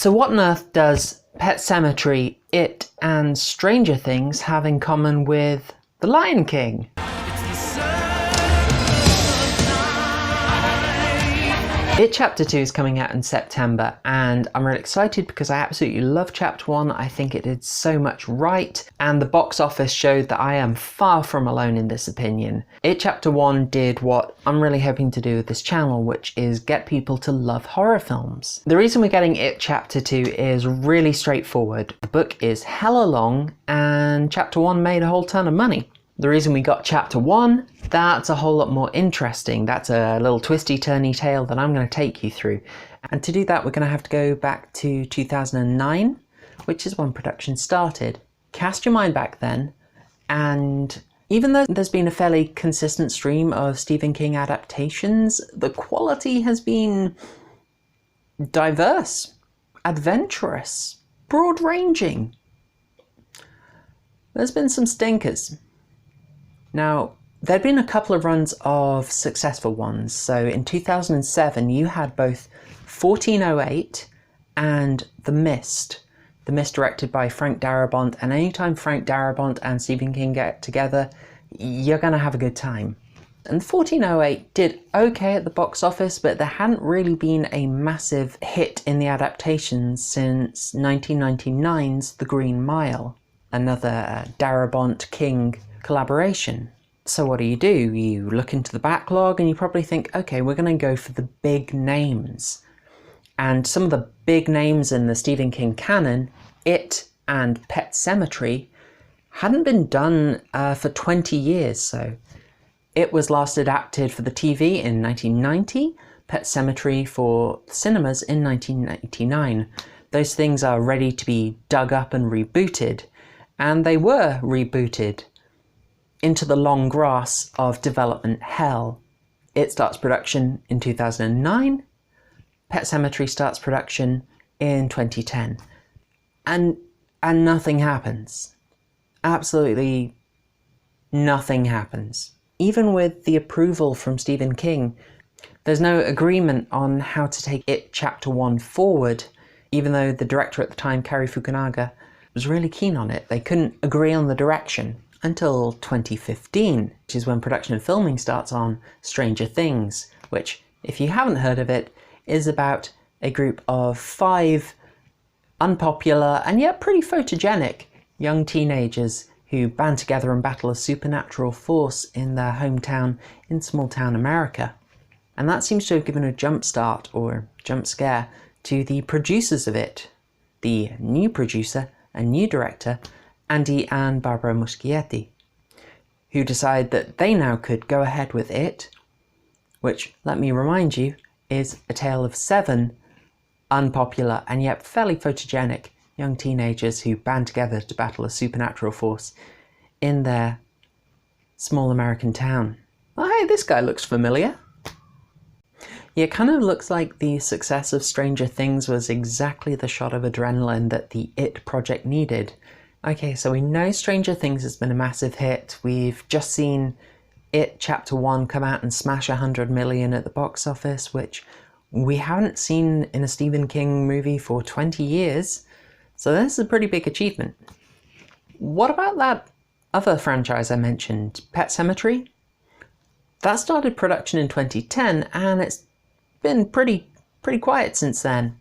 So what on earth does Pet Sematary, It, and Stranger Things have in common with The Lion King? It Chapter 2 is coming out in September, and I'm really excited because I absolutely love Chapter 1. I think it did so much right, and the box office showed that I am far from alone in this opinion. It Chapter 1 did what I'm really hoping to do with this channel, which is get people to love horror films. The reason we're getting It Chapter 2 is really straightforward. The book is hella long, and Chapter 1 made a whole ton of money. The reason we got Chapter 1, that's a whole lot more interesting. That's a little twisty-turny tale that I'm going to take you through. And to do that, we're going to have to go back to 2009, which is when production started. Cast your mind back then, and even though there's been a fairly consistent stream of Stephen King adaptations, the quality has been diverse, adventurous, broad-ranging. There's been some stinkers. Now, there'd been a couple of runs of successful ones. So in 2007, you had both 1408 and The Mist. The Mist directed by Frank Darabont, and anytime Frank Darabont and Stephen King get together, you're going to have a good time. And 1408 did okay at the box office, but there hadn't really been a massive hit in the adaptations since 1999's The Green Mile, another Darabont-King collaboration. So what do? You look into the backlog and you probably think, okay, we're going to go for the big names. And some of the big names in the Stephen King canon, It and Pet Sematary, hadn't been done for 20 years. So It was last adapted for the TV in 1990, Pet Sematary for cinemas in 1989. Those things are ready to be dug up and rebooted, and they were rebooted into the long grass of development hell. It starts production in 2009, Pet Sematary starts production in 2010, and nothing happens. Absolutely nothing happens. Even with the approval from Stephen King, there's no agreement on how to take It Chapter 1 forward, even though the director at the time, Cary Fukunaga, was really keen on it. They couldn't agree on the direction until 2015, which is when production and filming starts on Stranger Things, which, if you haven't heard of it, is about a group of 5 unpopular and yet pretty photogenic young teenagers who band together and battle a supernatural force in their hometown in small-town America. And that seems to have given a jump start, or jump scare, to the producers of it, the new producer and new director, Andy and Barbara Muschietti, who decide that they now could go ahead with It, which, let me remind you, is a tale of 7 unpopular and yet fairly photogenic young teenagers who band together to battle a supernatural force in their small American town. Oh, hey, this guy looks familiar. Yeah, it kind of looks like the success of Stranger Things was exactly the shot of adrenaline that the It project needed. Okay, so we know Stranger Things has been a massive hit. We've just seen It Chapter 1 come out and smash 100 million at the box office, which we haven't seen in a Stephen King movie for 20 years. So this is a pretty big achievement. What about that other franchise I mentioned, Pet Sematary? That started production in 2010, and it's been pretty quiet since then.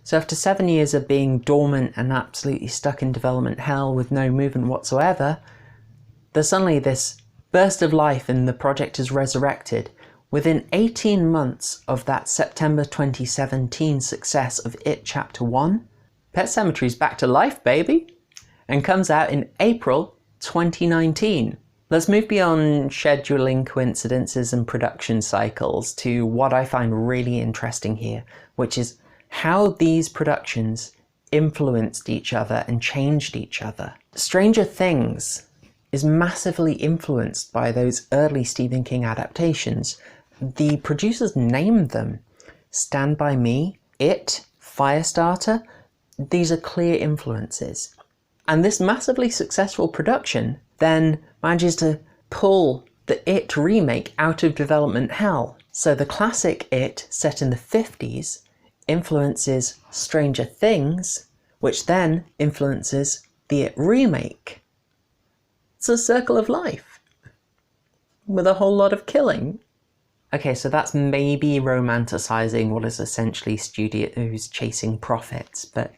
So after 7 years of being dormant and absolutely stuck in development hell with no movement whatsoever, there's suddenly this burst of life and the project is resurrected. Within 18 months of that September 2017 success of It Chapter 1, Pet Sematary's back to life, baby, and comes out in April 2019. Let's move beyond scheduling coincidences and production cycles to what I find really interesting here, which is how these productions influenced each other and changed each other. Stranger Things is massively influenced by those early Stephen King adaptations. The producers named them. Stand By Me, It, Firestarter, these are clear influences. And this massively successful production then manages to pull the It remake out of development hell. So the classic It, set in the 50s, influences Stranger Things, which then influences the It remake. It's a circle of life with a whole lot of killing. Okay, so that's maybe romanticizing what is essentially studios chasing profits, but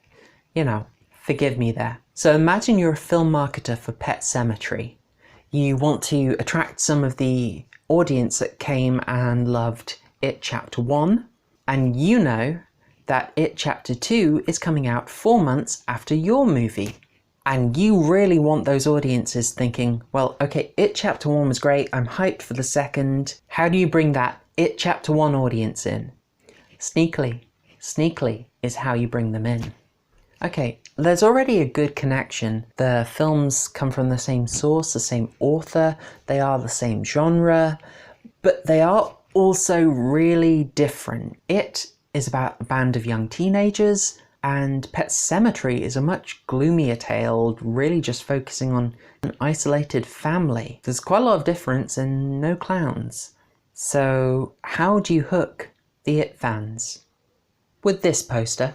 you know, forgive me there. So imagine you're a film marketer for Pet Sematary. You want to attract some of the audience that came and loved It Chapter 1, and you know that It Chapter 2 is coming out 4 months after your movie. And you really want those audiences thinking, well, okay, It Chapter 1 was great, I'm hyped for the second. How do you bring that It Chapter 1 audience in? Sneakily is how you bring them in. Okay, there's already a good connection. The films come from the same source, the same author, they are the same genre, but they are also really different. It is about a band of young teenagers, and Pet Sematary is a much gloomier tale, really just focusing on an isolated family. There's quite a lot of difference and no clowns. So how do you hook the It fans? With this poster.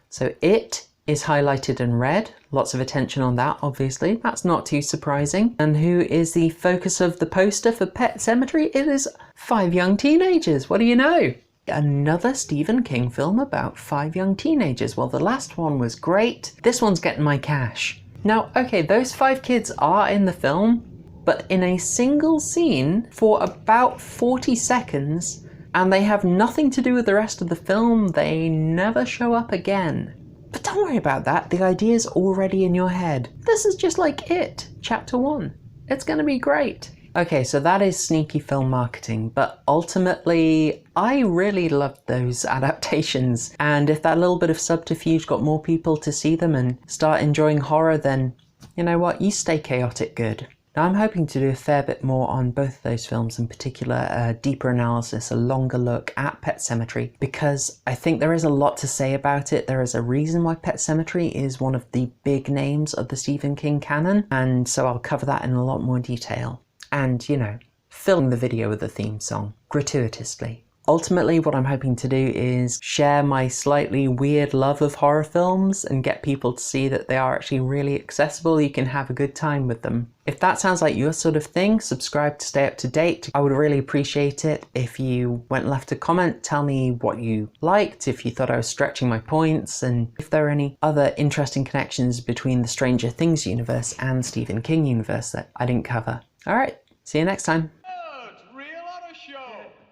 So It is highlighted in red, lots of attention on that obviously, that's not too surprising. And who is the focus of the poster for Pet Sematary? It is 5 young teenagers, what do you know? Another Stephen King film about 5 young teenagers. Well, the last one was great, this one's getting my cash. Now, okay, those 5 kids are in the film, but in a single scene for about 40 seconds, and they have nothing to do with the rest of the film, they never show up again. But don't worry about that, the idea's already in your head. This is just like It, Chapter 1. It's gonna be great. Okay, so that is sneaky film marketing, but ultimately, I really loved those adaptations. And if that little bit of subterfuge got more people to see them and start enjoying horror, then you know what, you stay chaotic good. Now I'm hoping to do a fair bit more on both of those films, in particular a deeper analysis, a longer look at Pet Sematary, because I think there is a lot to say about it. There is a reason why Pet Sematary is one of the big names of the Stephen King canon, and so I'll cover that in a lot more detail. And, you know, film the video with the theme song, gratuitously. Ultimately, what I'm hoping to do is share my slightly weird love of horror films and get people to see that they are actually really accessible. You can have a good time with them. If that sounds like your sort of thing, subscribe to stay up to date. I would really appreciate it if you went and left a comment, tell me what you liked, if you thought I was stretching my points, and if there are any other interesting connections between the Stranger Things universe and Stephen King universe that I didn't cover. All right, see you next time.